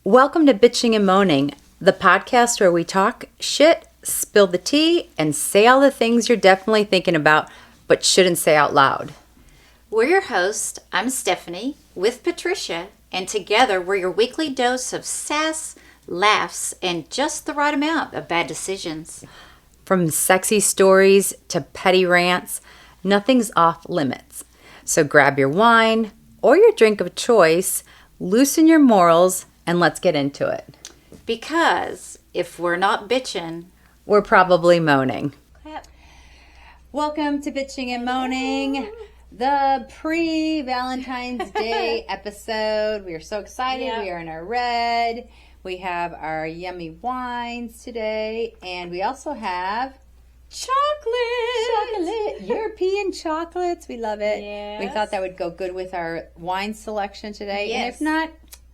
Welcome to Bitching and Moaning, the podcast where we talk shit, spill the tea, and say all the things you're definitely thinking about but shouldn't say out loud. We're your hosts. I'm Stephanie with Patricia, and together we're your weekly dose of sass, laughs, and just the right amount of bad decisions. From sexy stories to petty rants, nothing's off limits. So grab your wine or your drink of choice, loosen your morals, and let's get into it. Because if we're not bitching, we're probably moaning. Welcome to Bitching and Moaning, the pre-Valentine's Day episode. We are so excited. Yep. We are in our red. We have our yummy wines today. And we also have chocolate. European chocolates. We love it. Yes. We thought that would go good with our wine selection today. Yes. And if not,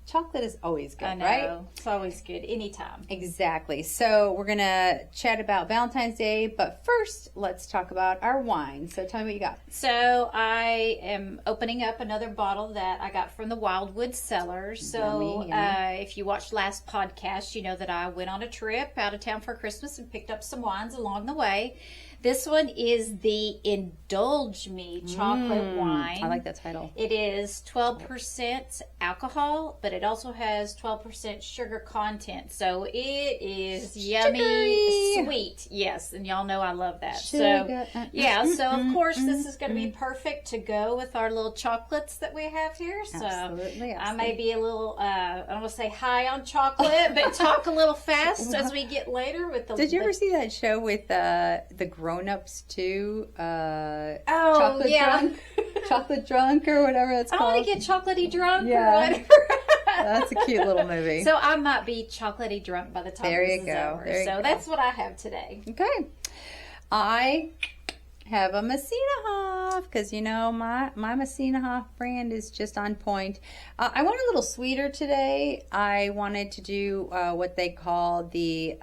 chocolate is always good, I know. Right? It's always good, anytime. Exactly. So we're going to chat about Valentine's Day, but first, let's talk about our wine. So tell me what you got. So I am opening up another bottle that I got from the Wildwood Cellar. So yummy. If you watched last podcast, you know that I went on a trip out of town for Christmas and picked up some wines along the way. This one is the Indulge Me chocolate wine. I like that title. It is 12% alcohol, but it also has 12% sugar content. So it is yummy, sweet. Yes, and y'all know I love that. Sugar. So of course this is going to be perfect to go with our little chocolates that we have here. So absolutely. I may be a little, I don't want to say high on chocolate, but talk a little fast as we get later with the... Did you ever see that show with the grown-ups too? Chocolate drunk? Chocolate drunk or whatever it's called. I want to get chocolatey drunk or whatever. That's a cute little movie. So I might be chocolately drunk by the time this is over. There you go. That's what I have today. Okay. I have a Messina Hoff because, you know, my Messina Hoff brand is just on point. I went a little sweeter today. I wanted to do what they call the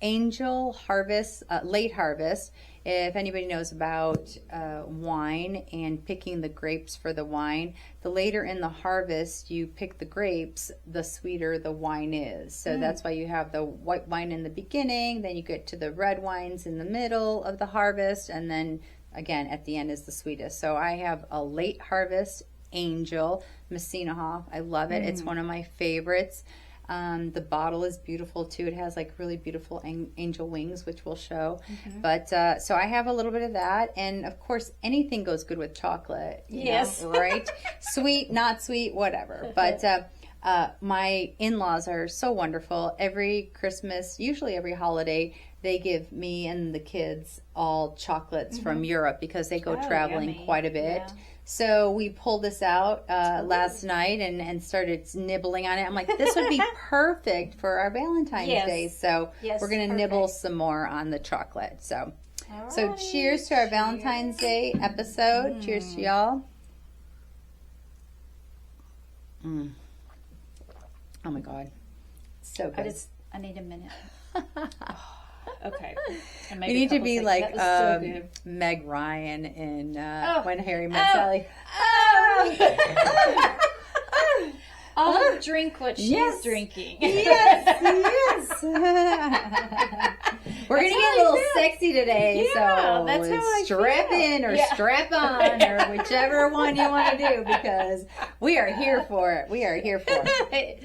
Angel Harvest, late harvest. If anybody knows about wine and picking the grapes for the wine, the later in the harvest you pick the grapes, the sweeter the wine is. So that's why you have the white wine in the beginning, then you get to the red wines in the middle of the harvest, and then again at the end is the sweetest. So I have a late harvest Angel Messina Hoff. I love it. It's one of my favorites. The bottle is beautiful too. It has like really beautiful angel wings, which we'll show. But so I have a little bit of that, and of course anything goes good with chocolate. Yes, know, right? Sweet, not sweet, whatever. But my in-laws are so wonderful. Every Christmas, usually every holiday, they give me and the kids all chocolates from Europe because they go traveling quite a bit. Yeah. So we pulled this out last night and started nibbling on it. I'm like, this would be perfect for our Valentine's Day. So we're going to nibble some more on the chocolate. So, so cheers to our Valentine's Day episode. Cheers to y'all. Oh my God. So good. I need a minute. Okay. We need to be like so Meg Ryan in When Harry Met Sally. I'll drink what she's drinking. Yes. We're going to get a little sexy today. Yeah, so that's how I strap feel. in or strap on or whichever one you want to do because we are here for it. We are here for it.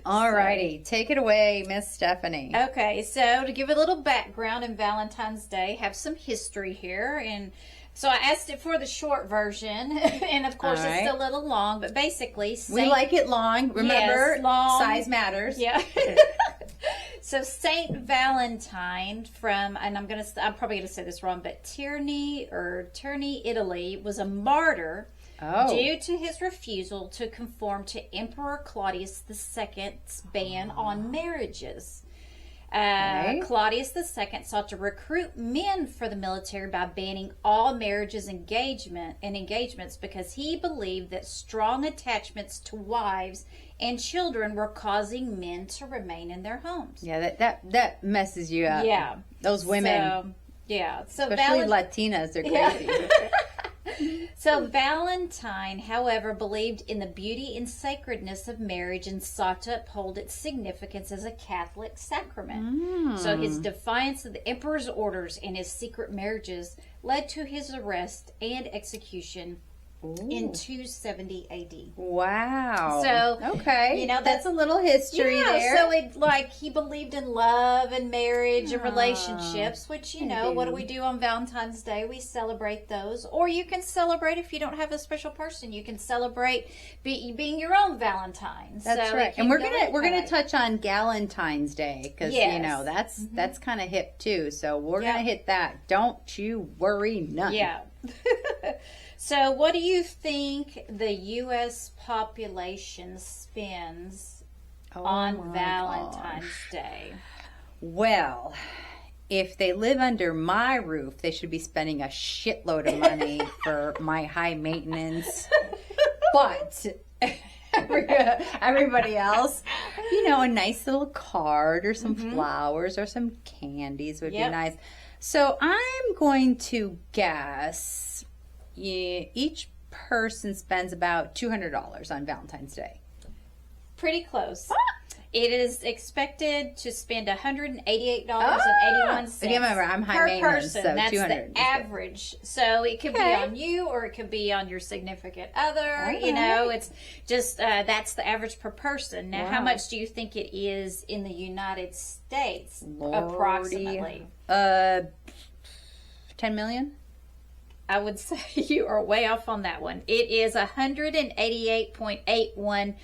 Alrighty, take it away, Miss Stephanie. Okay, so to give a little background in Valentine's Day, have some history here, and so I asked it for the short version, and of course it's a little long, but basically we like it long. Remember, long. Size matters. Yeah. So Saint Valentine from, and I'm probably gonna say this wrong, but Terni, Italy, was a martyr. Due to his refusal to conform to Emperor Claudius II's ban on marriages. Claudius II sought to recruit men for the military by banning all marriages engagements because he believed that strong attachments to wives and children were causing men to remain in their homes. Yeah, that messes you up. Yeah. Those women. So especially Latinas, they're crazy. So Valentine, however, believed in the beauty and sacredness of marriage and sought to uphold its significance as a Catholic sacrament. So his defiance of the emperor's orders and his secret marriages led to his arrest and execution in 270 AD. Wow. So, okay, you know, that's a little history there. So it like he believed in love and marriage and relationships, which what do we do on Valentine's Day? We celebrate those. Or you can celebrate if you don't have a special person. You can celebrate being your own Valentine. That's right. And we're gonna touch on Galentine's Day because that's kind of hip too. So we're gonna hit that. Don't you worry none. Yeah. So, what do you think the U.S. population spends on Valentine's Day? Well, if they live under my roof, they should be spending a shitload of money for my high maintenance. But everybody else, a nice little card or some flowers or some candies would be nice. So, I'm going to guess each person spends about $200 on Valentine's Day. Pretty close. It is expected to spend $188.81 Remember, I'm high per maintenance, person. so That's 200 the average. So it could be on you, or it could be on your significant other. It's just that's the average per person. Now, how much do you think it is in the United States, approximately? 10 million. I would say you are way off on that one. It is 188.81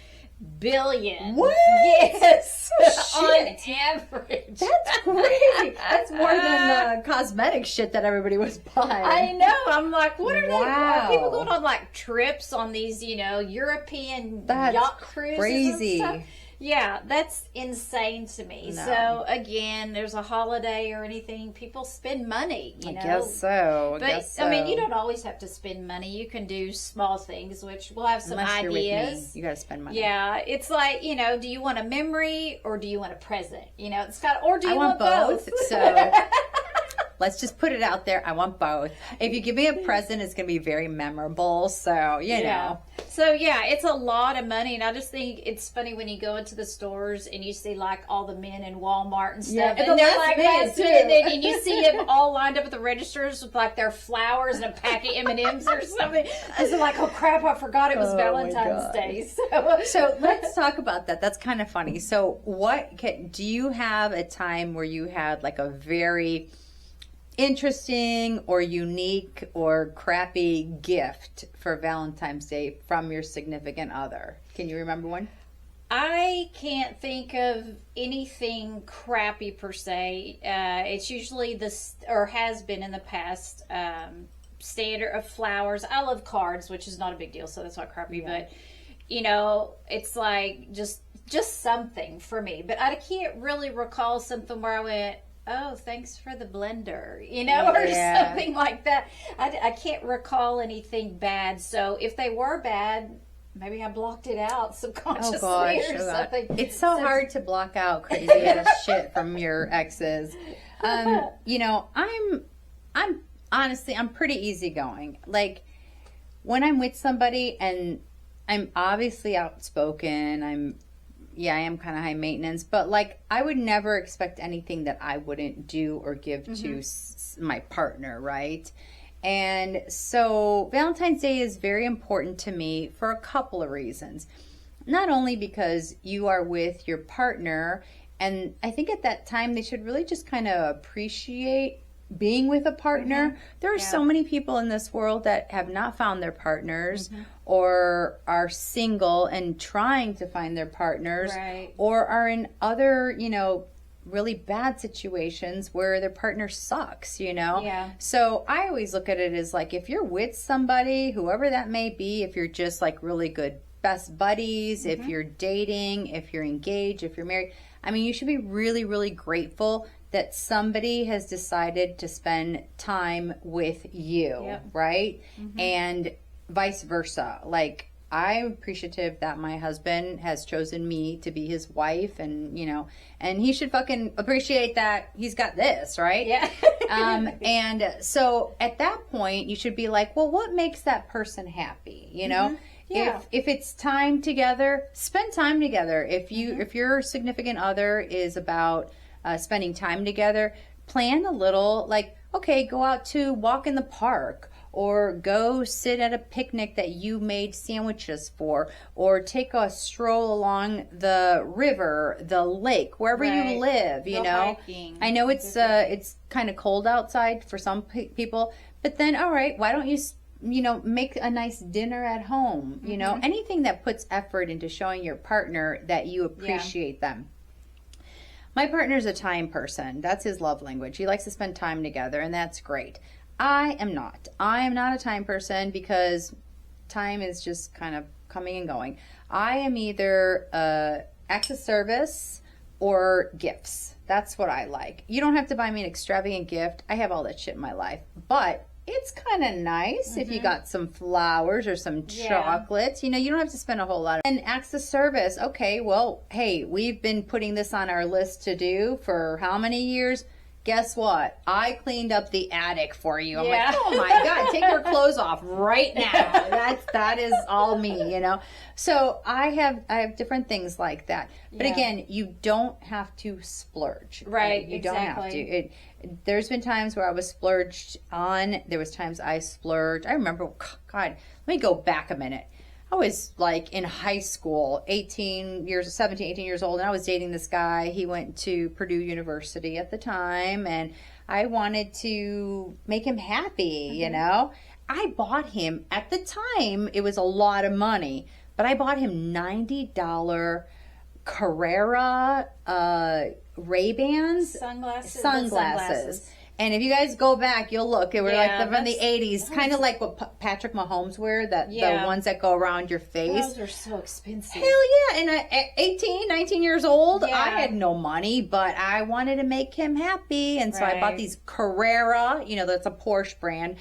billion. What? Yes. Oh, on average. That's crazy. That's more than the cosmetic shit that everybody was buying. I know. I'm like, what are people going on like trips on these, European yacht cruises crazy. and stuff? Yeah, that's insane to me. No. So again, there's a holiday or anything, people spend money, I guess so. I mean, you don't always have to spend money. You can do small things, which we'll have some Unless ideas. You're with me, you got to spend money. Yeah, it's like, do you want a memory or do you want a present? It's got, or do you want both? So let's just put it out there. I want both. If you give me a present, it's going to be very memorable. So, you know. So, it's a lot of money. And I just think it's funny when you go into the stores and you see, like, all the men in Walmart and stuff. Yeah, and they're like, too. And you see them all lined up at the registers with, like, their flowers and a pack of M&Ms or something. Because they're like, oh, crap, I forgot it was Valentine's Day. So let's talk about that. That's kind of funny. So do you have a time where you had, like, a very interesting or unique or crappy gift for Valentine's Day from your significant other? Can you remember one? I can't think of anything crappy per se. It's usually or has been in the past, standard of flowers. I love cards, which is not a big deal, so that's not crappy. Yeah. But it's like just something for me. But I can't really recall something where I went, oh, thanks for the blender, or something like that. I can't recall anything bad. So if they were bad, maybe I blocked it out subconsciously or something. It's so hard to block out crazy ass shit from your exes. I'm honestly, I'm pretty easygoing. Like, when I'm with somebody and I'm obviously outspoken, I am kind of high maintenance, but like I would never expect anything that I wouldn't do or give to my partner, right? And so Valentine's Day is very important to me for a couple of reasons. Not only because you are with your partner, and I think at that time they should really just kind of appreciate being with a partner. There are so many people in this world that have not found their partners or are single and trying to find their partners, or are in other, really bad situations where their partner sucks, So I always look at it as like, if you're with somebody, whoever that may be, if you're just like really good best buddies, if you're dating, if you're engaged, if you're married, I mean, you should be really, really grateful that somebody has decided to spend time with you, right? And vice versa. Like, I'm appreciative that my husband has chosen me to be his wife, and and he should fucking appreciate that he's got this, right? Yeah. And so at that point, you should be like, well, what makes that person happy? Yeah. If it's time together, spend time together. If your significant other is about spending time together, plan a little, like, okay, go out to walk in the park, or go sit at a picnic that you made sandwiches for, or take a stroll along the river, the lake, wherever you live. Go hiking. I know it's kind of cold outside for some people, but then all right, why don't you make a nice dinner at home? Anything that puts effort into showing your partner that you appreciate them. My partner's a time person. That's his love language. He likes to spend time together, and that's great. I am not. I am not a time person, because time is just kind of coming and going. I am either acts of service or gifts. That's what I like. You don't have to buy me an extravagant gift. I have all that shit in my life. But it's kind of nice if you got some flowers or some chocolates. You don't have to spend a whole lot. And acts of service. Okay, well, hey, we've been putting this on our list to do for how many years? Guess what? I cleaned up the attic for you. I'm like, oh my God, take your clothes off right now. That is all me, So I have different things like that. But again, you don't have to splurge. Right, You don't have to. There's been times where I was splurged on. There was times I splurged. I remember, God, let me go back a minute. I was like in high school, 17, 18 years old, and I was dating this guy. He went to Purdue University at the time, and I wanted to make him happy, I bought him, at the time, it was a lot of money, but I bought him $90 Carrera Ray-Bans. Sunglasses. And if you guys go back, you'll look. They were from the 80s, kind of like what Patrick Mahomes wear, the ones that go around your face. Those are so expensive. Hell yeah. And at 18, 19 years old, I had no money, but I wanted to make him happy. And so I bought these Carrera, that's a Porsche brand,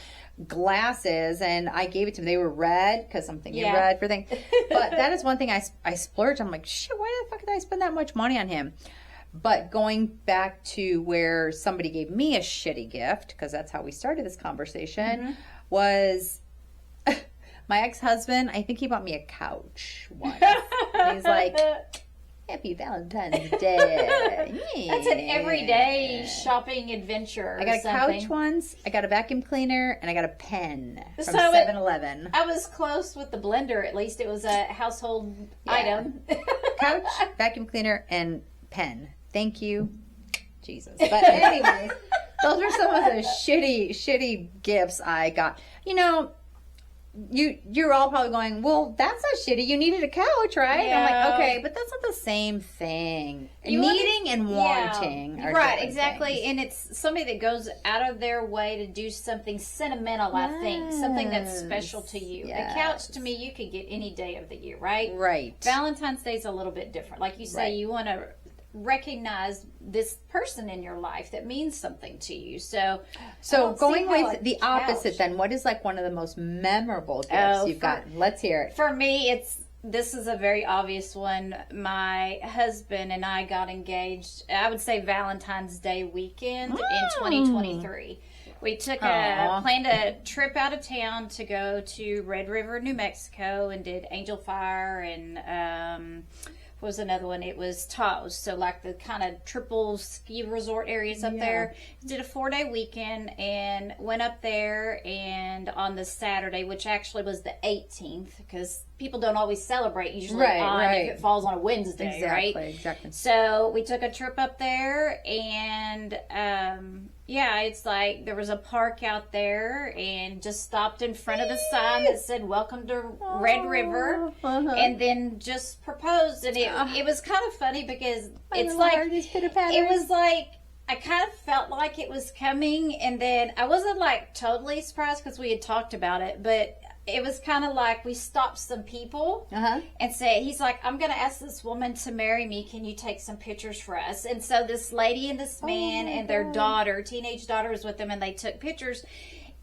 glasses, and I gave it to him. They were red, because I'm thinking red for things. But that is one thing I splurged. I'm like, shit, why the fuck did I spend that much money on him? But going back to where somebody gave me a shitty gift, because that's how we started this conversation, was my ex-husband. I think he bought me a couch once. And he's like, Happy Valentine's Day. Yeah. That's an everyday shopping adventure. I got a couch once, I got a vacuum cleaner, and I got a pen from 7-Eleven. I was close with the blender. At least it was a household item. Couch, vacuum cleaner, and pen. Thank you, Jesus. But anyway, those are some of the shitty gifts I got. You're all probably going, well, that's not shitty. You needed a couch, right? Yeah. I'm like, okay, but that's not the same thing. Needing and wanting are right, different exactly. things. And it's somebody that goes out of their way to do something sentimental, I think. Something that's special to you. Yes. A couch, to me, you could get any day of the year, right? Right. Valentine's Day is a little bit different. Like you say, you want to recognize this person in your life that means something to you. So going with the opposite, then, what is like one of the most memorable gifts you've got? Let's hear it. For me, this is a very obvious one. My husband and I got engaged, I would say Valentine's Day weekend in 2023. We planned a trip out of town to go to Red River, New Mexico, and did Angel Fire and what was another one? It was Taos. So like the kind of triple ski resort areas up there. Did a 4-day weekend and went up there, and on the Saturday, which actually was the 18th, because people don't always celebrate usually if it falls on a Wednesday, right? Exactly. So we took a trip up there, and it's like there was a park out there, and just stopped in front of the sign that said "Welcome to Red River," and then just proposed. And it was kind of funny because it was like I kind of felt like it was coming, and then I wasn't like totally surprised because we had talked about it, but it was kind of like we stopped some people and said, he's like, I'm going to ask this woman to marry me. Can you take some pictures for us? And so this lady and this man and their daughter, teenage daughter, was with them, and they took pictures.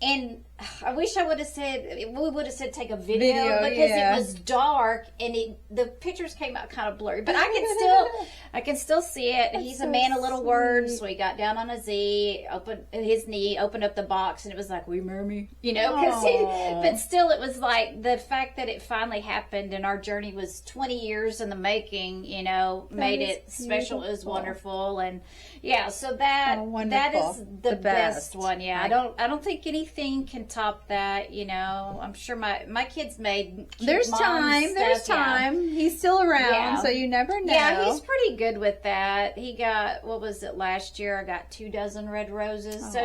And I wish I would have said, we would have said take a video because it was dark and the pictures came out kind of blurry. But I can still see it. He's a man of little words. So he got down on his knee, opened up the box, and it was like, "Will you marry me?" But still, it was like the fact that it finally happened and our journey was 20 years in the making, made it special. It was wonderful. And so that is the best one. Yeah. I don't think anything can top that. I'm sure my kids made there's time. He's still around, so you never know. Yeah, he's pretty good with that. He got, what was it, last year I got 24 red roses. So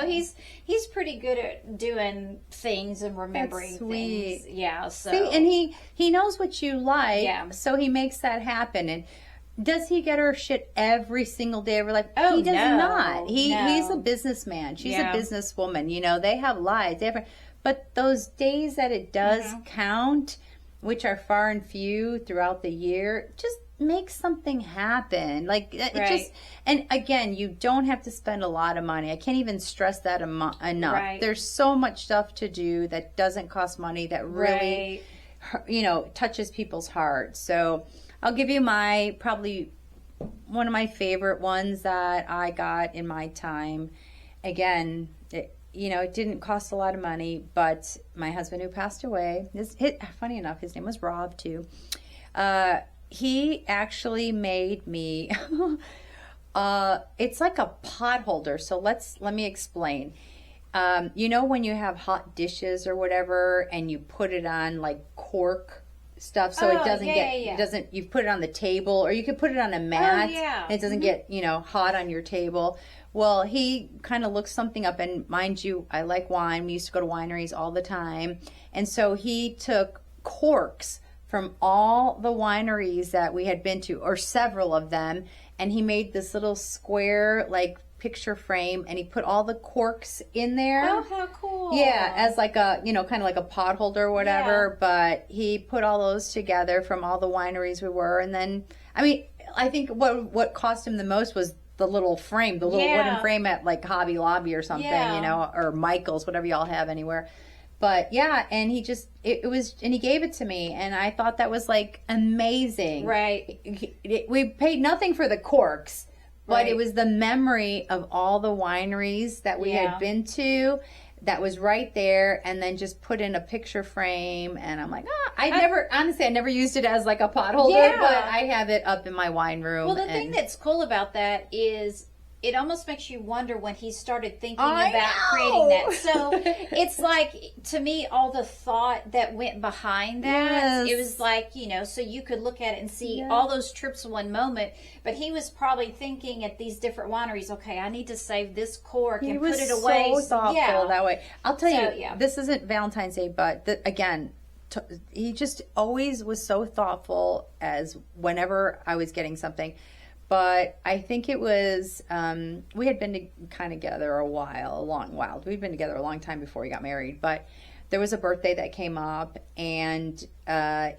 he's pretty good at doing things and remembering things. So see, and he knows what you like, so he makes that happen. And does he get her shit every single day of her life? Oh, he does not. No. He's a businessman. She's a businesswoman. They have lives. But those days that it does count, which are far and few throughout the year, just make something happen. Like and again, you don't have to spend a lot of money. I can't even stress that enough. Right. There's so much stuff to do that doesn't cost money that really, touches people's hearts. So I'll give you probably one of my favorite ones that I got in my time. Again, it didn't cost a lot of money, but my husband who passed away, funny enough, his name was Rob too. He actually made me, it's like a pot holder. So let me explain. When you have hot dishes or whatever and you put it on like cork stuff so it doesn't you put it on the table, or you could put it on a mat and it doesn't get hot on your table. Well, he kind of looked something up, and mind you, I like wine. We used to go to wineries all the time, and so he took corks from all the wineries that we had been to, or several of them, and he made this little square like picture frame, and he put all the corks in there. Oh, how cool. Yeah, as like a, kind of like a pot holder or whatever, but he put all those together from all the wineries we were. And then, I think what cost him the most was the little frame, the little wooden frame at like Hobby Lobby or something, or Michael's, whatever y'all have anywhere. But and he just, and he gave it to me, and I thought that was like amazing. Right. We paid nothing for the corks. But it was the memory of all the wineries that we had been to that was right there, and then just put in a picture frame. And I'm like, I never used it as like a pot holder, but I have it up in my wine room. Well, the thing that's cool about that is it almost makes you wonder when he started thinking about creating that. So it's like, to me, all the thought that went behind that, it was like, so you could look at it and see all those trips in one moment. But he was probably thinking at these different wineries, okay, I need to save this cork and put it away. So thoughtful that way. I'll tell you, this isn't Valentine's Day, but again, he just always was so thoughtful as whenever I was getting something. But I think it was, we had been together a long while. We'd been together a long time before we got married. But there was a birthday that came up, and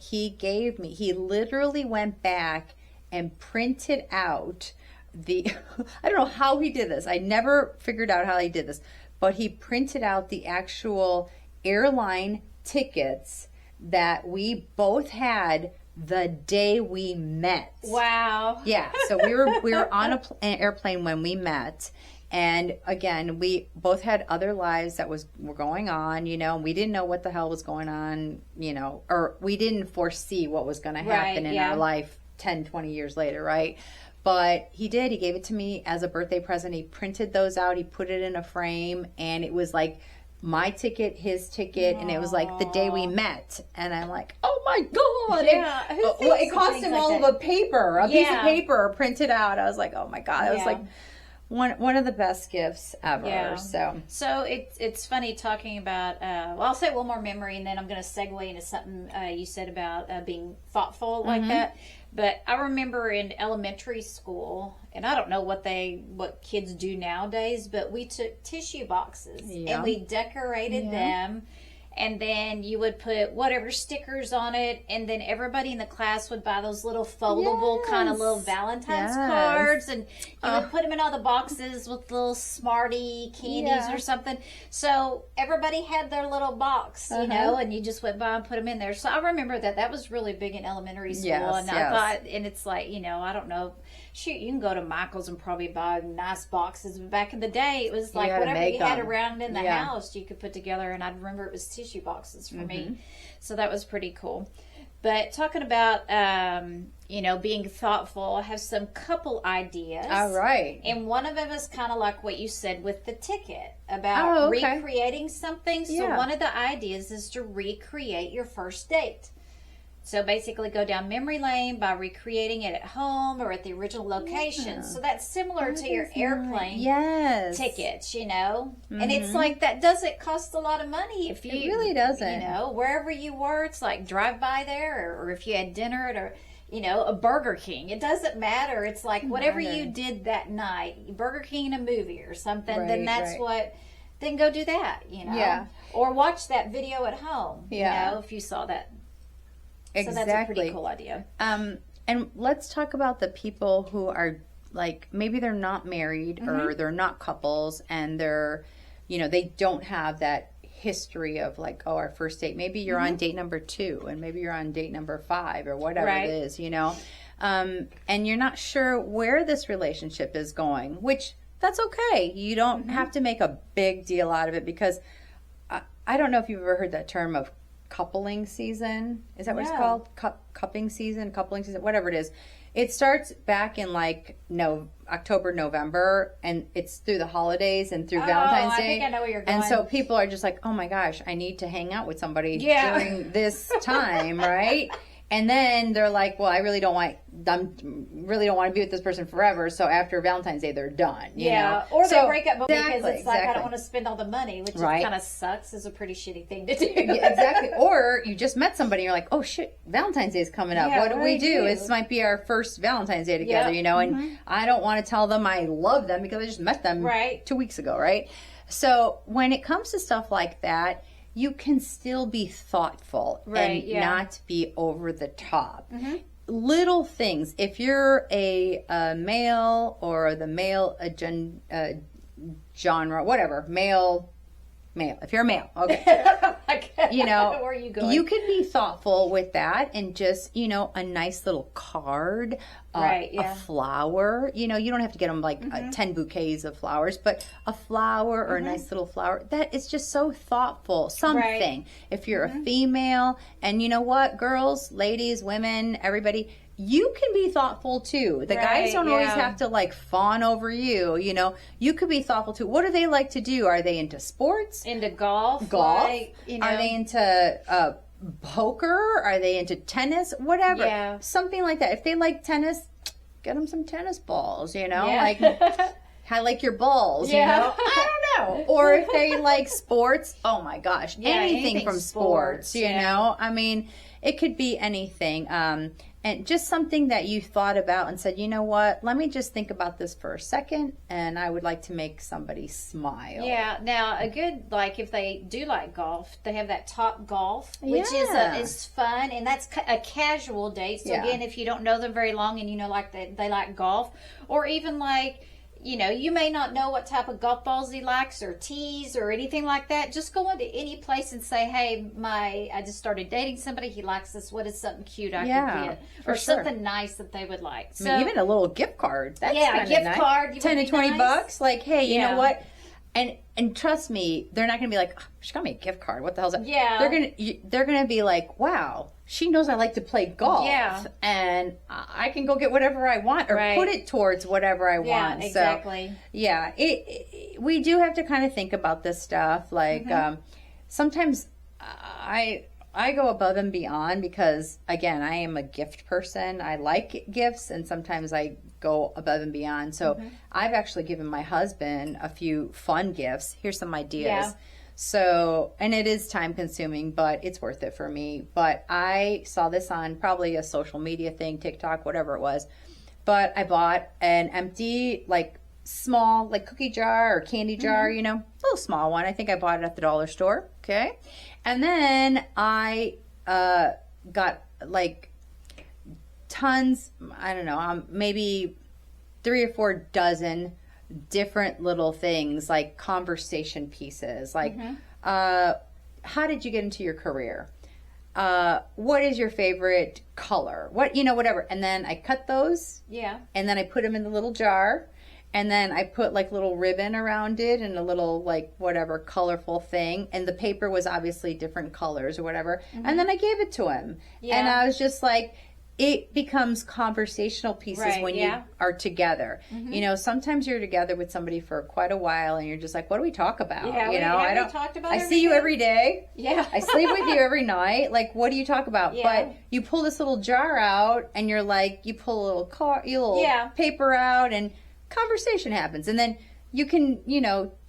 he literally went back and printed out I don't know how he did this. I never figured out how he did this. But he printed out the actual airline tickets that we both had the day we met. Wow. Yeah. So we were on an airplane when we met, and again, we both had other lives that were going on, and we didn't know what the hell was going on, or we didn't foresee what was going to happen in our life 10, 20 years later, right? But he did. He gave it to me as a birthday present. He printed those out. He put it in a frame, and it was like my ticket, his ticket, and it was like the day we met. And I'm like, oh my God. Yeah. It cost him all of a piece of paper printed out. I was like, oh my God. It was like one of the best gifts ever. Yeah. So it's funny talking about, I'll say one more memory, and then I'm going to segue into something you said about being thoughtful like that. But I remember in elementary school, and I don't know what kids do nowadays, but we took tissue boxes and we decorated them, and then you would put whatever stickers on it, and then everybody in the class would buy those little foldable kind of little Valentine's cards, and you would put them in all the boxes with little Smartie candies or something. So everybody had their little box, you know, and you just went by and put them in there. So I remember that was really big in elementary school, and I thought, and it's like, you know, I don't know, shoot, you can go to Michael's and probably buy nice boxes. But back in the day, it was like whatever you had around in the house, you could put together. And I remember it was tissue boxes for me, so that was pretty cool. But talking about you know, being thoughtful, I have some couple ideas. All right. And one of them is kind of like what you said with the ticket about recreating something. So one of the ideas is to recreate your first date. So basically go down memory lane by recreating it at home or at the original location. So that's similar to your airplane tickets, you know. And it's like, that doesn't cost a lot of money. If you, it really doesn't. You know, wherever you were, it's like drive by there, or if you had dinner at a, you know, a Burger King. It doesn't matter. It's like whatever you did that night, Burger King and a movie or something, then that's what, then go do that, you know. Yeah. Or watch that video at home, you know, if you saw that. Exactly. So that's a pretty cool idea. And let's talk about the people who are like, maybe they're not married or they're not couples, and they're, you know, they don't have that history of like, oh, our first date. Maybe you're on date number 2, and maybe you're on date number 5 or whatever it is, you know. And you're not sure where this relationship is going, which that's okay. You don't have to make a big deal out of it, because I don't know if you've ever heard that term of coupling season. Is that what it's called? Coupling season, whatever it is. It starts back in like October, November, and it's through the holidays and through Valentine's Day. I think I know where you're going. And so people are just like, oh my gosh, I need to hang out with somebody during this time, right? And then they're like, well, I really don't want to be with this person forever. So after Valentine's Day, they're done. You know? Or they break up because it's like, I don't want to spend all the money, which kind of sucks. Is a pretty shitty thing to do. Exactly. Or you just met somebody and you're like, oh shit, Valentine's Day is coming up. What do we do? This might be our first Valentine's Day together, you know, and I don't want to tell them I love them because I just met them 2 weeks ago, right? So when it comes to stuff like that, you can still be thoughtful and not be over the top. Little things. If you're a male or the male genre, whatever, male. If you're a male, you know, where are you going? You can be thoughtful with that, and just, you know, a nice little card, a flower. You know, you don't have to get them like 10 bouquets of flowers, but a flower or a nice little flower, that is just so thoughtful. Something. If you're a female, and you know what, girls, ladies, women, everybody, you can be thoughtful too. The guys don't always have to like fawn over you, you know. You could be thoughtful too. What do they like to do? Are they into sports? Into golf? Like, you know. Are they into poker? Are they into tennis? Whatever. Yeah. Something like that. If they like tennis, get them some tennis balls, you know. Like, I like your balls, you know. I don't know. Or if they like sports, oh my gosh, anything from sports, you know. I mean, it could be anything. And just something that you thought about and said, you know what, let me just think about this for a second, and I would like to make somebody smile. Yeah. Now, a good, like, if they do like golf, they have that Top Golf, which is fun, and that's a casual date. So, again, if you don't know them very long and you know, like, they like golf, or even, like, you know, you may not know what type of golf balls he likes or tees or anything like that. Just go into any place and say, hey, I just started dating somebody. He likes this. What is something cute I could get? Or something nice that they would like. So, I mean, even a little gift card. That's a gift card. 10 to 20 bucks. Like, hey, you know what? And trust me, they're not going to be like, oh, she got me a gift card. What the hell is that? Yeah. They're gonna be like, wow, she knows I like to play golf. Yeah. And I can go get whatever I want, or put it towards whatever I want. Exactly. So, yeah, we do have to kind of think about this stuff. Like, sometimes I go above and beyond because, again, I am a gift person. I like gifts, and sometimes I go above and beyond. So I've actually given my husband a few fun gifts. Here's some ideas. Yeah. So, and it is time consuming, but it's worth it for me. But I saw this on probably a social media thing, TikTok, whatever it was. But I bought an empty, like, small, like, cookie jar or candy jar, you know, a little small one. I think I bought it at the dollar store. Okay. And then I got like tons, I don't know, maybe 3 or 4 dozen different little things, like conversation pieces, like how did you get into your career? What is your favorite color? What, whatever. And then I cut those. Yeah. And then I put them in the little jar. And then I put like little ribbon around it and a little like whatever colorful thing. And the paper was obviously different colors or whatever. And then I gave it to him. Yeah. And I was just like, it becomes conversational pieces when you are together. Sometimes you're together with somebody for quite a while and you're just like, what do we talk about? I don't talked about I see you every day. Yeah. I sleep with you every night. Like, what do you talk about? Yeah. But you pull this little jar out and you're like, you pull a little paper out and conversation happens. And then you can,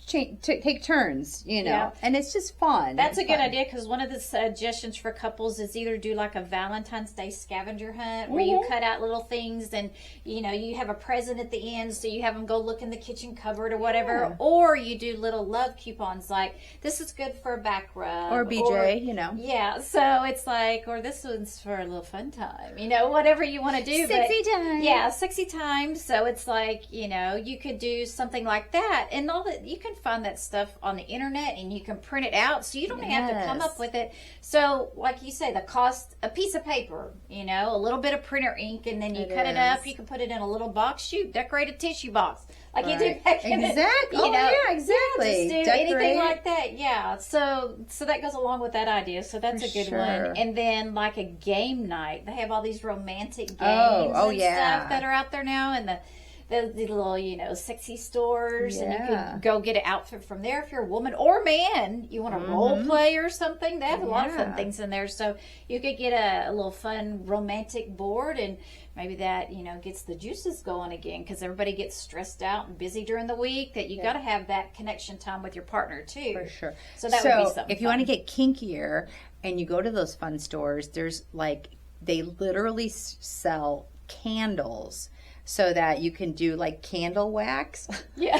take turns, and it's just fun. That's a good idea, because one of the suggestions for couples is either do like a Valentine's Day scavenger hunt where you cut out little things and you have a present at the end, so you have them go look in the kitchen cupboard or whatever, or you do little love coupons like this is good for a back rub or BJ, so it's like, or this one's for a little fun time, whatever you want to do. Sexy time. Sexy time. So it's like, you could do something like that, and all that. You can find that stuff on the internet and you can print it out, so you don't have to come up with it. So like you say, the cost, a piece of paper, a little bit of printer ink, and then you cut it up. You can put it in a little box. Decorate a tissue box like you do back in exactly. Exactly. Just do anything like that. Yeah. So that goes along with that idea. So that's a good one. And then like a game night. They have all these romantic games and stuff that are out there now, and the little, sexy stores, and you can go get an outfit from there if you're a woman or man. You want to role play or something. They have a lot of fun things in there. So you could get a little fun romantic board, and maybe that, gets the juices going again, because everybody gets stressed out and busy during the week, that you got to have that connection time with your partner too. For sure. So that would be something if you want to get kinkier and you go to those fun stores, there's like, they literally sell candles, so that you can do like candle wax. Yeah.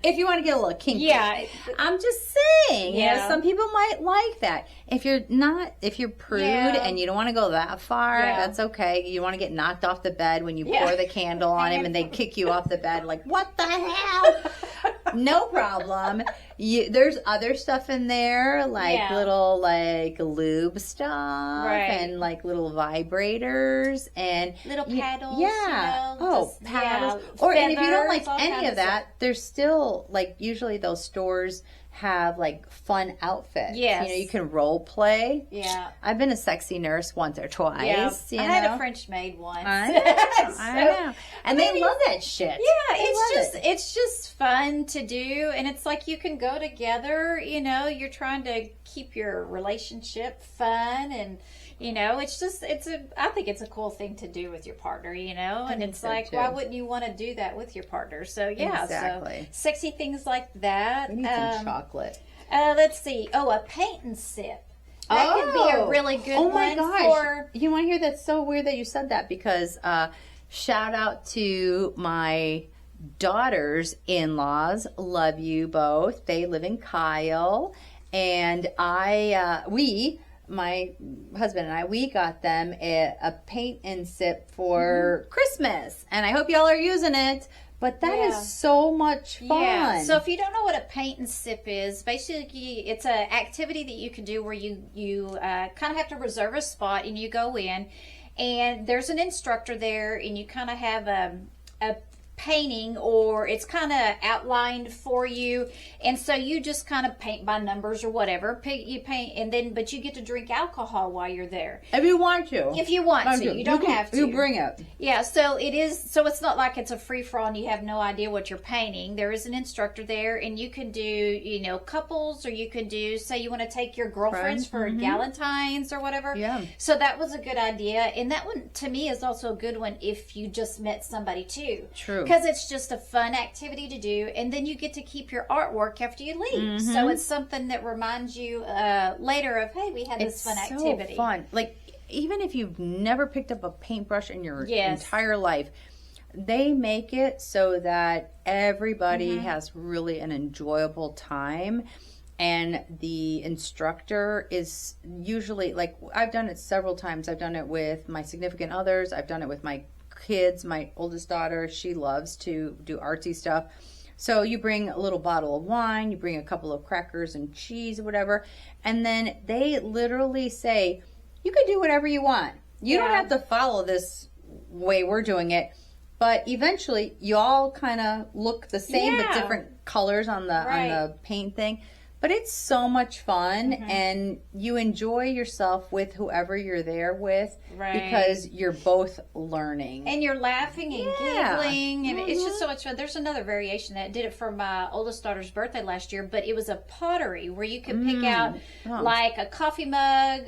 If you want to get a little kinky. Yeah. I'm just saying, some people might like that. If you're prude and you don't want to go that far, that's okay. You want to get knocked off the bed when you pour the candle on him and they kick you off the bed like, what the hell? No problem. There's other stuff in there, like little like lube stuff and like little vibrators and little paddles. Paddles. And if you don't like any of that, there's still like, usually those stores have like fun outfits. Yes. You can role play. Yeah. I've been a sexy nurse once or twice. I had a French maid once. I know. And they love that shit. Yeah, it's just fun to do, and it's like you can go together, you're trying to keep your relationship fun, and I think it's a cool thing to do with your partner, and it's like, why wouldn't you want to do that with your partner? So exactly. So sexy things like that. We need some chocolate. Let's see. A paint and sip. That could be a really good one. Oh my gosh. You want to hear, that's so weird that you said that, because shout out to my daughters' in-laws. Love you both. They live in Kyle, and my husband and I, we got them a paint and sip for Christmas, and I hope y'all are using it. But that is so much fun. Yeah. So if you don't know what a paint and sip is, basically it's an activity that you can do where you kind of have to reserve a spot, and you go in, and there's an instructor there, and you kind of have a painting, or it's kind of outlined for you, and so you just kind of paint by numbers or whatever. You paint, and then but you get to drink alcohol while you're there if you want to. You don't have to. You bring it. Yeah, so it's not like it's a free for all and you have no idea what you're painting. There is an instructor there, and you can do couples, or you can do, say you want to take your girlfriends for Valentine's or whatever. Yeah. So that was a good idea, and that one to me is also a good one if you just met somebody too. True. Because it's just a fun activity to do, and then you get to keep your artwork after you leave. So it's something that reminds you later of, hey, we had this fun activity. It's so fun. Like, even if you've never picked up a paintbrush in your entire life, they make it so that everybody has really an enjoyable time. and the instructor is usually like, I've done it several times. I've done it with my significant others. I've done it with my kids. My oldest daughter, she loves to do artsy stuff. So you bring a little bottle of wine, you bring a couple of crackers and cheese or whatever, and then they literally say, you can do whatever you want. You don't have to follow this way we're doing it. But eventually, you all kind of look the same, but different colors on the paint thing. But it's so much fun, and you enjoy yourself with whoever you're there with because you're both learning. And you're laughing and giggling, and it's just so much fun. There's another variation that did it for my oldest daughter's birthday last year, but it was a pottery where you could pick out like a coffee mug,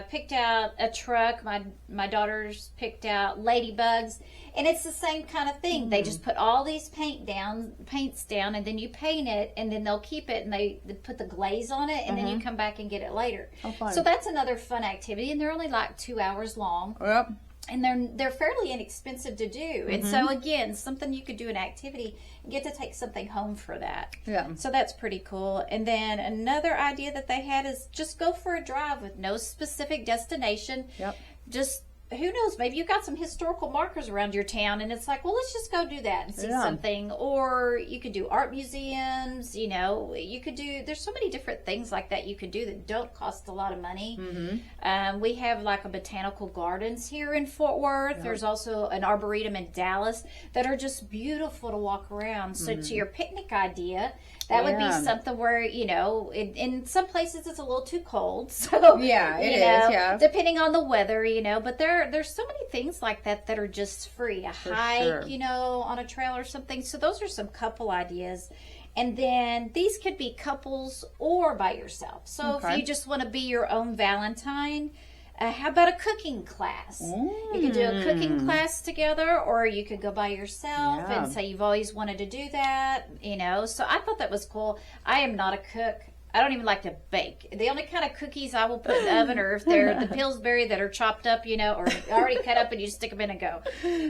picked out a truck. My daughter's picked out ladybugs. And it's the same kind of thing. They just put all these paints down, and then you paint it, and then they'll keep it, and they put the glaze on it, and then you come back and get it later. Oh, fun. So that's another fun activity, and they're only like 2 hours long. Yep. And they're fairly inexpensive to do. And so, again, something you could do an activity and get to take something home for that. Yeah. So that's pretty cool. And then another idea that they had is just go for a drive with no specific destination. Yep. Just, who knows, maybe you've got some historical markers around your town, and it's like, well, let's just go do that and see something. Or you could do art museums, you could do, there's so many different things like that you could do that don't cost a lot of money. We have like a botanical gardens here in Fort Worth. There's also an arboretum in Dallas that are just beautiful to walk around. So to your picnic idea, that would be something where, in some places it's a little too cold. So, depending on the weather, but there's so many things like that that are just free. A hike, on a trail or something. So those are some couple ideas. And then these could be couples or by yourself. So if you just want to be your own Valentine, how about a cooking class? You could do a cooking class together, or you could go by yourself and say you've always wanted to do that, So I thought that was cool. I am not a cook. I don't even like to bake. The only kind of cookies I will put in the oven are if they're the Pillsbury that are chopped up, or already cut up and you just stick them in and go.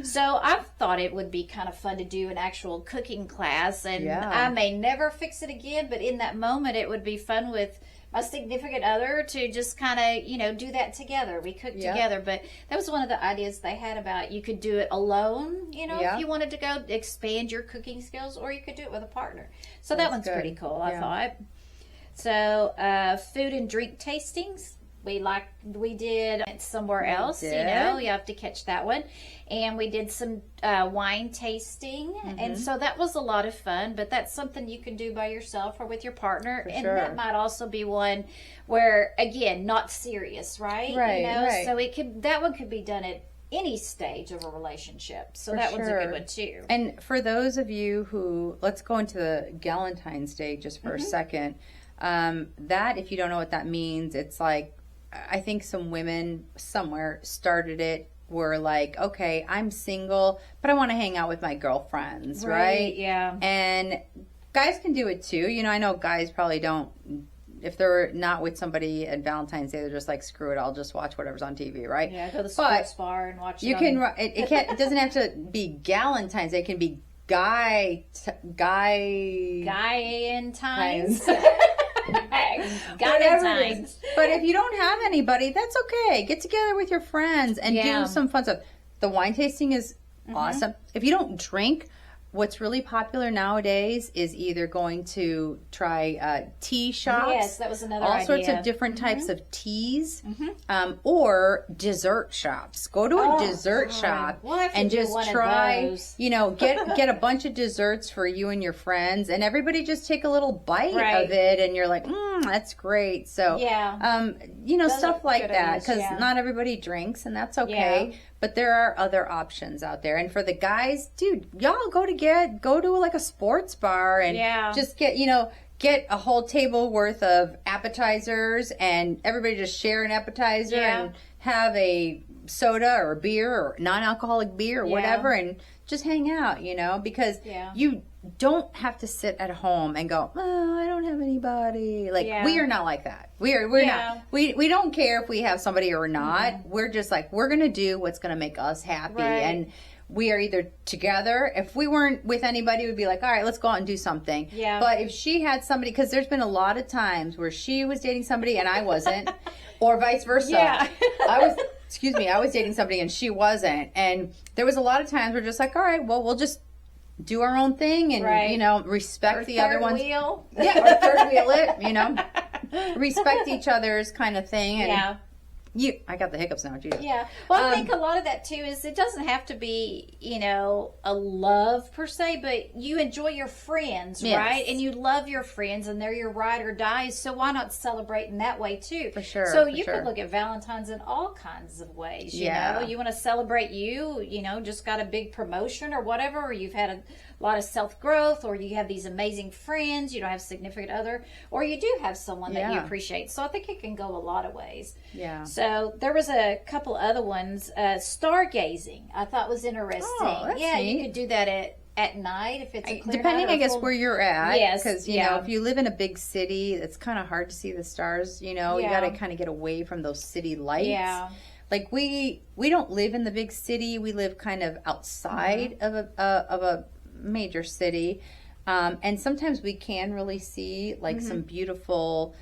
So I've thought it would be kind of fun to do an actual cooking class, and I may never fix it again, but in that moment it would be fun with my significant other to just kind of, do that together. We cook together, but that was one of the ideas they had about you could do it alone, if you wanted to go expand your cooking skills, or you could do it with a partner. So that one's pretty cool, I thought. So, food and drink tastings. We did somewhere else, you have to catch that one. And we did some wine tasting. And so that was a lot of fun, but that's something you can do by yourself or with your partner. And that might also be one where, again, not serious, right? Right. So that one could be done at any stage of a relationship. So that one's a good one too. And for those of you who, let's go into the Galentine's Day just for a second. That, if you don't know what that means, it's like, I think some women somewhere started it, were like, okay, I'm single, but I want to hang out with my girlfriends, right? Yeah. And guys can do it too. I know guys probably don't, if they're not with somebody at Valentine's Day, they're just like, screw it, I'll just watch whatever's on TV, right? Yeah, go to the sports bar and watch it. It doesn't have to be Galentine's Day, it can be Guy-in-times. Valentine's. But if you don't have anybody, that's okay. Get together with your friends and do some fun stuff. The wine tasting is awesome. If you don't drink, what's really popular nowadays is either going to try tea shops. Yes, that was another all idea. Sorts of different types of teas, or dessert shops. Go to a dessert shop and just try. Get a bunch of desserts for you and your friends, and everybody just take a little bite of it, and you're like, that's great. So stuff like that, because not everybody drinks, and that's okay. But there are other options out there. And for the guys, dude, y'all go to like a sports bar and just get a whole table worth of appetizers, and everybody just share an appetizer and have a soda or beer or non-alcoholic beer or whatever, and just hang out, because you don't have to sit at home and go, I don't have anybody. We are not like that. We're not. We don't care if we have somebody or not. We're just like, we're going to do what's going to make us happy. And we are either together. If we weren't with anybody, we'd be like, all right, let's go out and do something. Yeah. But if she had somebody, because there's been a lot of times where she was dating somebody and I wasn't, or vice versa. Yeah. I was dating somebody and she wasn't. And there was a lot of times we're just like, all right, well, we'll just do our own thing and, you know, respect the other one's. Wheel. Yeah, or third wheel it, you know. Respect each other's kind of thing. And I got the hiccups now, Jesus. Yeah. Well, I think a lot of that too is it doesn't have to be, you know, a love per se, but you enjoy your friends, right? And you love your friends and they're your ride or dies. So why not celebrate in that way too? For sure. So you could look at Valentine's in all kinds of ways. You know, you want to celebrate you know, just got a big promotion or whatever, or you've had a lot of self-growth, or you have these amazing friends, you don't have a significant other, or you do have someone that you appreciate. So I think it can go a lot of ways. Yeah. So there was a couple other ones. Stargazing I thought was interesting. Oh, that's neat. You could do that at night if it's a clear depending, night, I guess, where you're at. Yes, because you know, if you live in a big city, it's kind of hard to see the stars. You know, you got to kind of get away from those city lights. Yeah. Like we don't live in the big city. We live kind of outside of a major city, and sometimes we can really see like some beautiful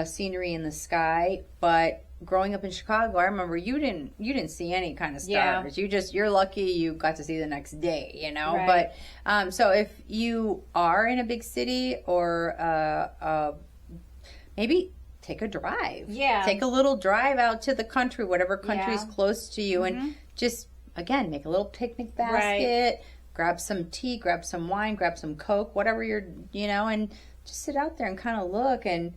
scenery in the sky. But growing up in Chicago, I remember you didn't see any kind of stars. You're lucky you got to see the next day, you know. Right. But so if you are in a big city, or maybe take a drive. Yeah. Take a little drive out to the country, whatever country's close to you, and just again make a little picnic basket. Grab some tea, grab some wine, grab some Coke, whatever and just sit out there and kind of look and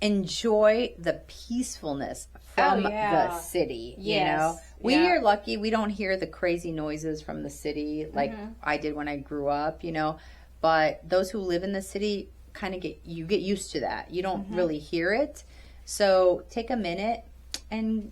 enjoy the peacefulness from the city. You know, we are lucky; we don't hear the crazy noises from the city like I did when I grew up. You know, but those who live in the city kind of get used to that. You don't really hear it, so take a minute and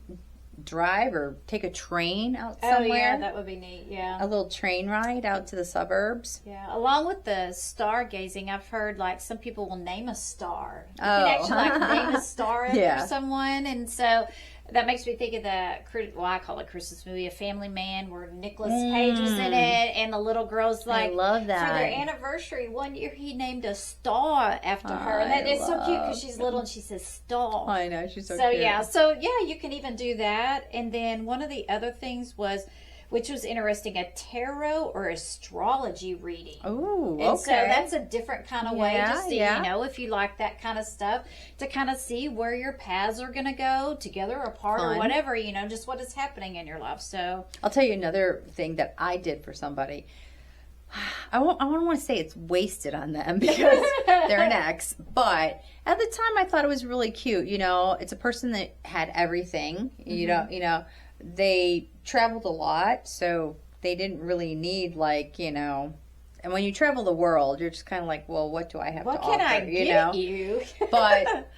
drive or take a train out somewhere. Oh yeah, that would be neat. Yeah, a little train ride out to the suburbs. Yeah, along with the stargazing, I've heard like some people will name a star. You can actually name a star after someone, and so that makes me think of I call it Christmas movie, A Family Man, where Nicolas Cage was in it, and the little girl's like, I love that. For their anniversary, one year he named a star after her, and that is so cute because she's little and she says star. I know, she's so cute. So you can even do that. And then one of the other things was, which was interesting, a tarot or astrology reading. Oh, okay. And so that's a different kind of way to see, you know, if you like that kind of stuff, to kind of see where your paths are going to go, together, apart, or whatever, you know, just what is happening in your life. So I'll tell you another thing that I did for somebody. I don't want to say it's wasted on them because they're an ex, but at the time I thought it was really cute. You know, it's a person that had everything. You know, they traveled a lot, so they didn't really need and when you travel the world, you're just kind of like, well, what do I have to offer? What can I get you? But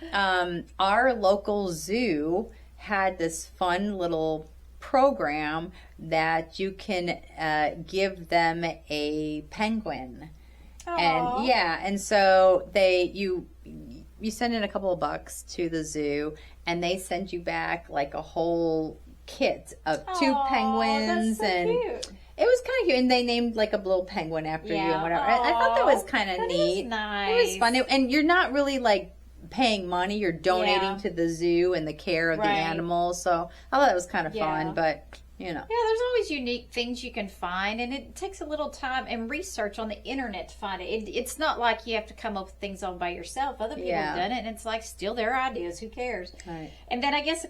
our local zoo had this fun little program that you can give them a penguin. Aww. And so you send in a couple of bucks to the zoo, and they send you back like a whole kit of two penguins. That's so and cute. It was kind of cute, and they named like a little penguin after you and whatever. I thought that was kind of neat. Nice. It was fun, and you're not really like paying money. You're donating to the zoo and the care of the animals. So I thought it was kind of fun, but you know. Yeah, there's always unique things you can find, and it takes a little time and research on the internet to find it. It's not like you have to come up with things all by yourself. Other people have done it, and it's like still their ideas. Who cares? Right. And then I guess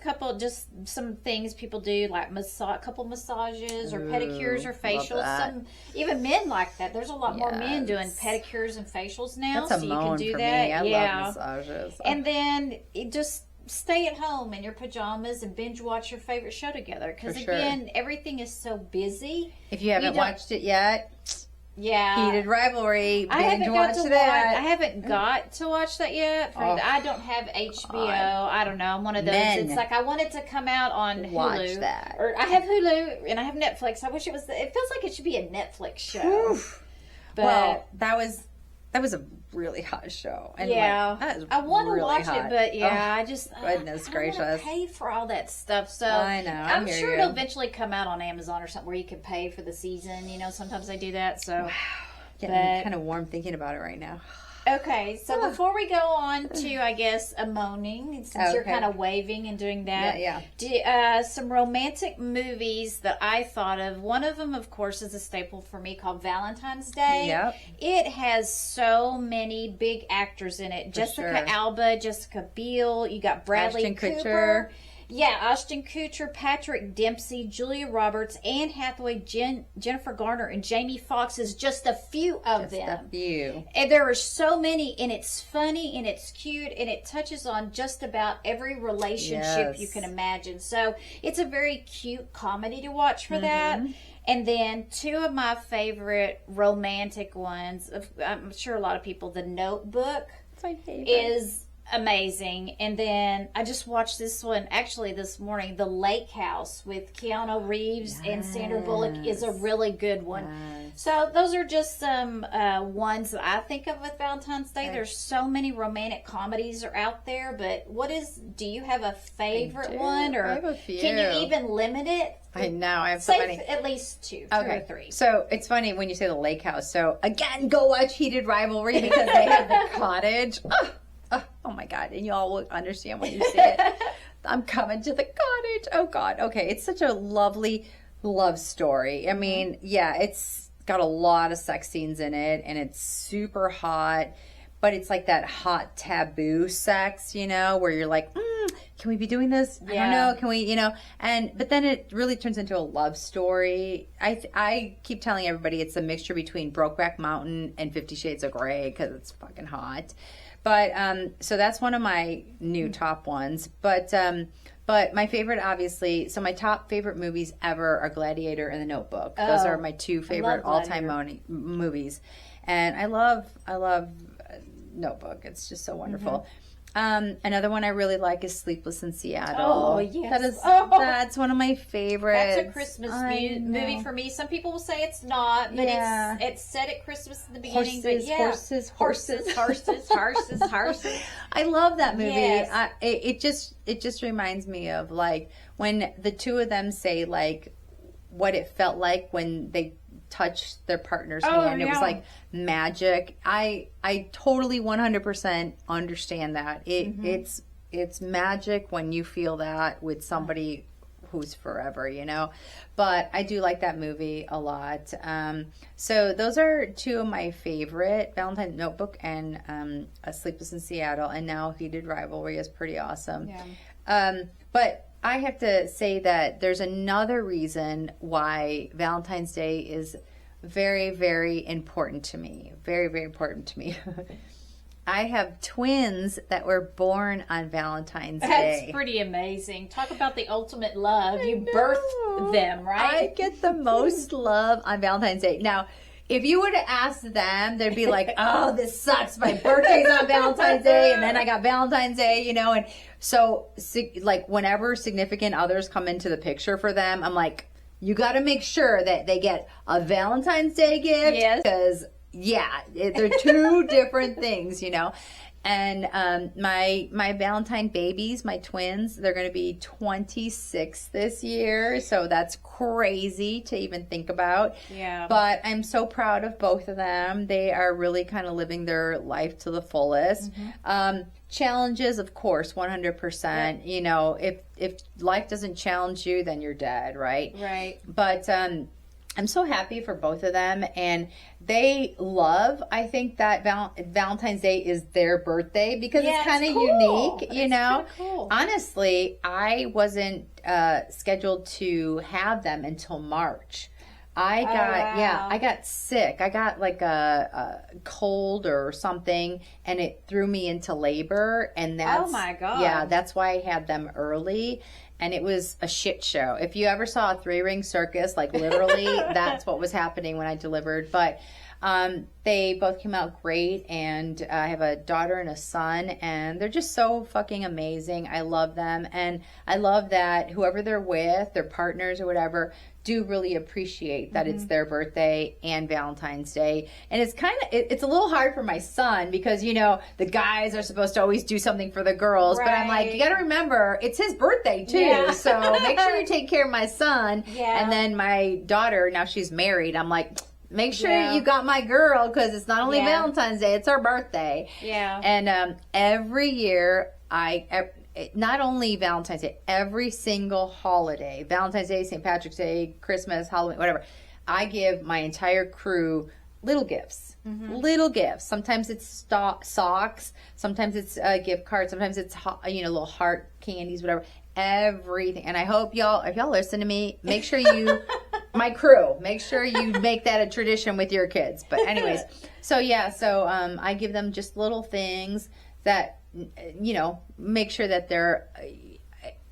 some things people do, like a couple massages or pedicures or facials. Some even men like that. There's a lot more men doing pedicures and facials now, That's so you can do for that. Me. I love massages. And then it just stay at home in your pajamas and binge watch your favorite show together. Because again, everything is so busy. If you haven't watched it yet, Heated Rivalry, binge I haven't got to watch that yet. I don't have HBO. God. I don't know. I'm one of those. It's like I want it to come out on Hulu. Watch that. Or I have Hulu and I have Netflix. I wish it was. It feels like it should be a Netflix show. But that was that was a really hot show. And Yeah, that is I want to really watch hot. it, but yeah, Oh, I just goodness I don't gracious. want to pay for all that stuff. So I know. I I'm hear sure you. it'll eventually come out on Amazon or something where you can pay for the season. You know, sometimes they do that. So Getting kind of warm thinking about it right now. okay, so before we go on to, I guess, a moaning, since you're Okay. kind of waving and doing that, some romantic movies that I thought of. One of them, of course, is a staple for me called Valentine's Day. Yep. It has so many big actors in it. Jessica sure. Alba, Jessica Biel, you got Bradley Ashton Cooper. Kutcher. Yeah, Ashton Kutcher, Patrick Dempsey, Julia Roberts, Anne Hathaway, Jennifer Garner, and Jamie Foxx is just a few of them. A few. And there are so many, and it's funny, and it's cute, and it touches on just about every relationship you can imagine. So it's a very cute comedy to watch for that. And then two of my favorite romantic ones, I'm sure a lot of people, The Notebook It's my favorite. is amazing. And then I just watched this one actually this morning, The Lake House with Keanu Reeves and Sandra Bullock is a really good one. So those are just some ones that I think of with Valentine's Day. There's so many romantic comedies are out there, but do you have a favorite one, or I have a few. can you even limit it? I know. I have so Say many. at least two or three. So it's funny when you say The Lake House. So again, go watch Heated Rivalry because they have The Cottage. Oh my God. And you all will understand when you see it. I'm coming to the cottage. Oh God. Okay. It's such a lovely love story. I mean, yeah, it's got a lot of sex scenes in it and it's super hot, but it's like that hot taboo sex, you know, where you're like, can we be doing this? I don't know. Can we, you know, but then it really turns into a love story. I keep telling everybody it's a mixture between Brokeback Mountain and 50 Shades of Grey because it's fucking hot. But so that's one of my new top ones. But my favorite, obviously, so my top favorite movies ever are Gladiator and The Notebook. Those are my two favorite all-time movies, and I love Notebook. It's just so wonderful. Another one I really like is Sleepless in Seattle. Oh, yes. That's one of my favorites. That's a Christmas movie for me. Some people will say it's not, but it's set at Christmas in the beginning. Horses. Horses. I love that movie. Yes. It just reminds me of like when the two of them say like what it felt like when they touched their partner's hand. It was like magic. I totally 100% understand that. It's magic when you feel that with somebody who's forever, you know. But I do like that movie a lot. So those are two of my favorite: Valentine's Notebook and A Sleepless in Seattle. And now Heated Rivalry is pretty awesome. But I have to say that there's another reason why Valentine's Day is very, very important to me. Very, very important to me. I have twins that were born on Valentine's Day. That's pretty amazing. Talk about the ultimate love. You birthed them, right? I get the most love on Valentine's Day. Now, if you were to ask them, they'd be like, oh, this sucks. My birthday's on Valentine's Day, and then I got Valentine's Day, you know. And so, like, whenever significant others come into the picture for them, I'm like, you got to make sure that they get a Valentine's Day gift. Yes. Because, they're two different things, you know. And my Valentine babies, my twins, they're going to be 26 this year. So that's crazy to even think about. Yeah. But I'm so proud of both of them. They are really kind of living their life to the fullest. Challenges, of course, 100%. You know, if life doesn't challenge you, then you're dead, right? Right. But I'm so happy for both of them, and they love, I think, that Valentine's Day is their birthday because it's kind of unique, you know? Cool. Honestly, I wasn't scheduled to have them until March. I got sick. I got like a cold or something, and it threw me into labor, and that's, oh my God. Yeah, that's why I had them early. And it was a shit show. If you ever saw a 3-ring circus, like literally, that's what was happening when I delivered. But they both came out great, and I have a daughter and a son, and they're just so fucking amazing. I love them, and I love that whoever they're with, their partners or whatever, do really appreciate that it's their birthday and Valentine's Day. And it's kind of, it's a little hard for my son because, you know, the guys are supposed to always do something for the girls. But I'm like, you got to remember, it's his birthday too. Yeah. So make sure you take care of my son. Yeah. And then my daughter, now she's married, I'm like, make sure you got my girl because it's not only Valentine's Day, it's her birthday. Yeah. And every year, not only Valentine's Day, every single holiday, Valentine's Day, St. Patrick's Day, Christmas, Halloween, whatever, I give my entire crew little gifts. Little gifts. Sometimes it's socks. Sometimes it's gift cards. Sometimes it's, little heart candies, whatever. Everything. And I hope if y'all listen to me, make sure you, my crew, make sure you make that a tradition with your kids. But anyways, so I give them just little things that, make sure that they're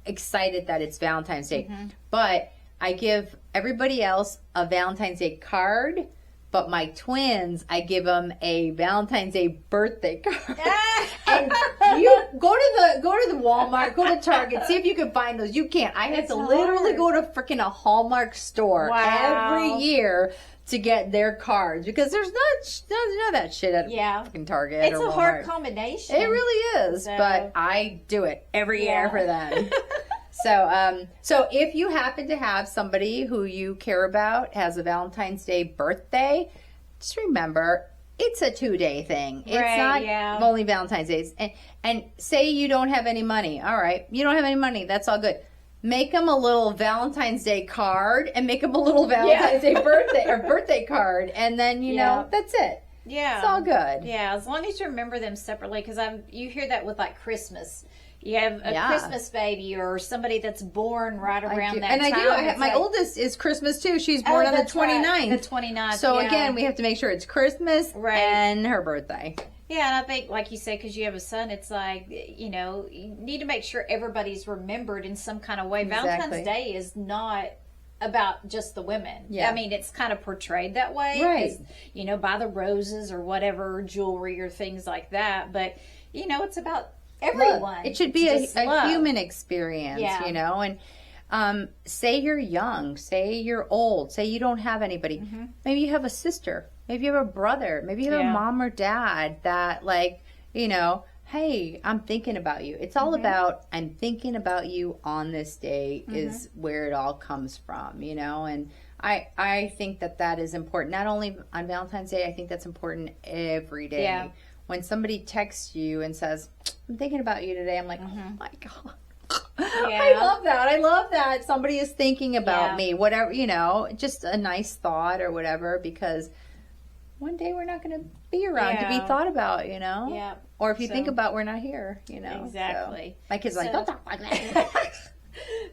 excited that it's Valentine's Day. But I give everybody else a Valentine's Day card, but my twins, I give them a Valentine's Day birthday card. And you go to the Walmart, go to Target, see if you can find those. You can't. I had to literally go to freaking a Hallmark store every year to get their cards because there's none of that shit at fucking Target. It's or a Walmart. Hard combination. It really is, but I do it every year for them. So if you happen to have somebody who you care about has a Valentine's Day birthday, just remember it's a 2-day thing. It's not only Valentine's Day. And say you don't have any money. All right, you don't have any money. That's all good. Make them a little Valentine's Day card and make them a little Valentine's Day birthday card, and then that's it. Yeah, it's all good. Yeah, as long as you remember them separately, because you hear that with like Christmas. You have a Christmas baby or somebody that's born right around that time. And my oldest is Christmas too. She's born on the 29th. Right. The 29th. So again, we have to make sure it's Christmas and her birthday. Yeah, and I think, like you said, because you have a son, it's like, you need to make sure everybody's remembered in some kind of way. Exactly. Valentine's Day is not about just the women. Yeah. I mean, it's kind of portrayed that way. Right. By the roses or whatever, jewelry or things like that. But, it's about everyone. It should be a human experience, and say you're young, say you're old, say you don't have anybody. Maybe you have a sister, maybe you have a brother, maybe you have a mom or dad that hey, I'm thinking about you. It's all about I'm thinking about you on this day is where it all comes from, and I think that is important. Not only on Valentine's Day, I think that's important every day. Yeah. When somebody texts you and says, I'm thinking about you today, I'm like, oh my God. Yeah. I love that. Somebody is thinking about me, whatever, just a nice thought or whatever, because one day we're not going to be around to be thought about, Yeah. Or if you think about, we're not here, Exactly. So, my kids are like, don't talk like that.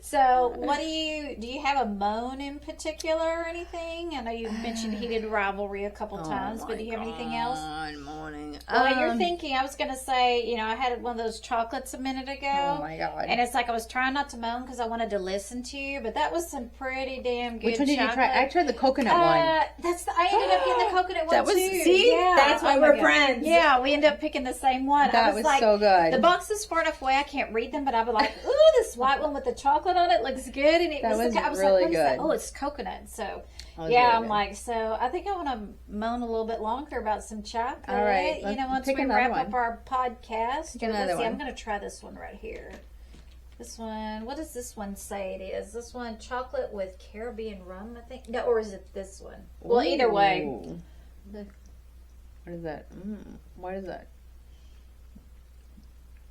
So, what do you have a moan in particular or anything? I know you mentioned heated rivalry a couple times, but do you have anything else? Morning. Well, you're thinking, I was going to say, I had one of those chocolates a minute ago. Oh my God. And it's like I was trying not to moan because I wanted to listen to you, but that was some pretty damn good. Which one did chocolate. You try? I tried the coconut one. I ended up getting the coconut one too. See? Yeah. That's why we're friends. Yeah, we ended up picking the same one. That was so good. The box is far enough away I can't read them, but I'd be like, ooh, this white one with the chocolate on it looks good. And I was really like, good. Oh, it's coconut. So, really I'm like, so I think I want to moan a little bit longer about some chocolate. All right. Once we wrap up our podcast. Let's see, I'm going to try this one right here. This one, what does this one say it is? This one, chocolate with Caribbean rum, I think. No, or is it this one? Well, either way. What is that? What is that?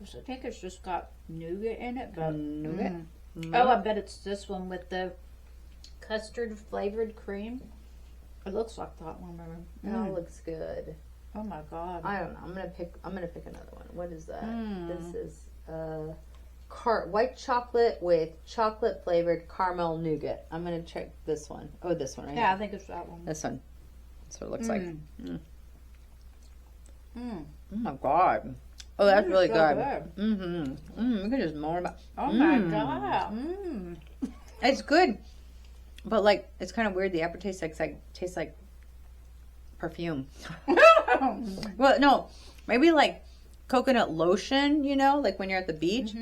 I think it's just got nougat in it. But, nougat? Oh, I bet it's this one with the custard flavored cream. It looks like that one. That looks good. Oh my God! I don't know. I'm gonna pick another one. What is that? This is white chocolate with chocolate flavored caramel nougat. I'm gonna check this one. Oh, this one right here. I think it's that one. This one. That's what it looks like. Oh my God! Oh, that's really good. You can just moan about. Oh my God! It's good, but like it's kind of weird. The aftertaste tastes like perfume. Well, no, maybe like coconut lotion. Like when you're at the beach.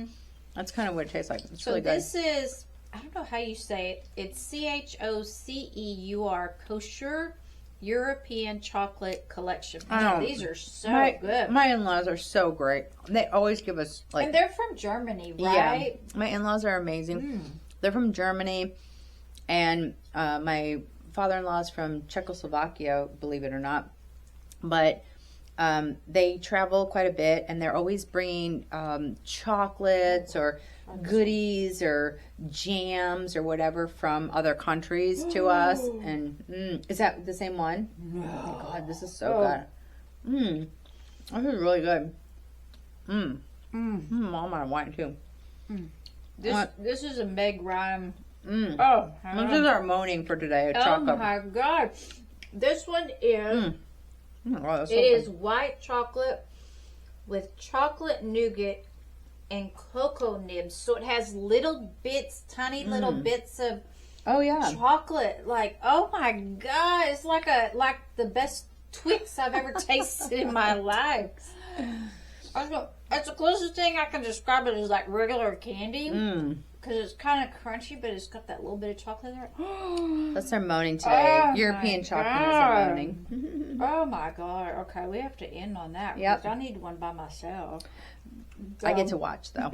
That's kind of what it tastes like. It's really good. This is I don't know how you say it. It's CHOCEUR, Kosher European Chocolate Collection. Man, these are so good. My in-laws are so great. They always give us like, and they're from Germany, right? Yeah, my in-laws are amazing. They're from Germany, and my father-in-law is from Czechoslovakia, believe it or not. But they travel quite a bit, and they're always bringing chocolates or goodies or jams or whatever from other countries to us. And is that the same one? Oh my God, this is so good. This is really good. Mom, I want it too. This is a Meg Ryan. Oh, this is our moaning for today. Oh my God, this one is. Oh, it is white chocolate with chocolate nougat and cocoa nibs. So it has little bits, tiny little bits of chocolate. Like, oh my God, it's like the best Twix I've ever tasted in my life. It's the closest thing I can describe it as like regular candy. Because it's kind of crunchy, but it's got that little bit of chocolate there. That's our moaning today. European chocolate is our moaning. Oh my God. Okay, we have to end on that. Yep. I need one by myself. I get to watch though.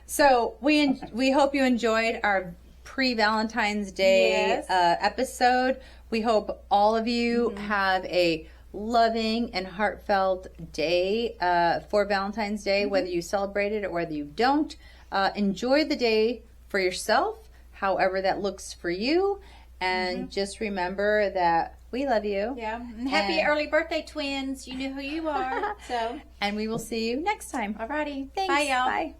So we hope you enjoyed our pre-Valentine's Day episode. We hope all of you have a loving and heartfelt day for Valentine's Day, whether you celebrate it or whether you don't. Enjoy the day for yourself, however that looks for you, and just remember that we love you. Yeah. Happy early birthday, twins. You know who you are. So. And we will see you next time. Alrighty. Thanks. Bye, y'all. Bye.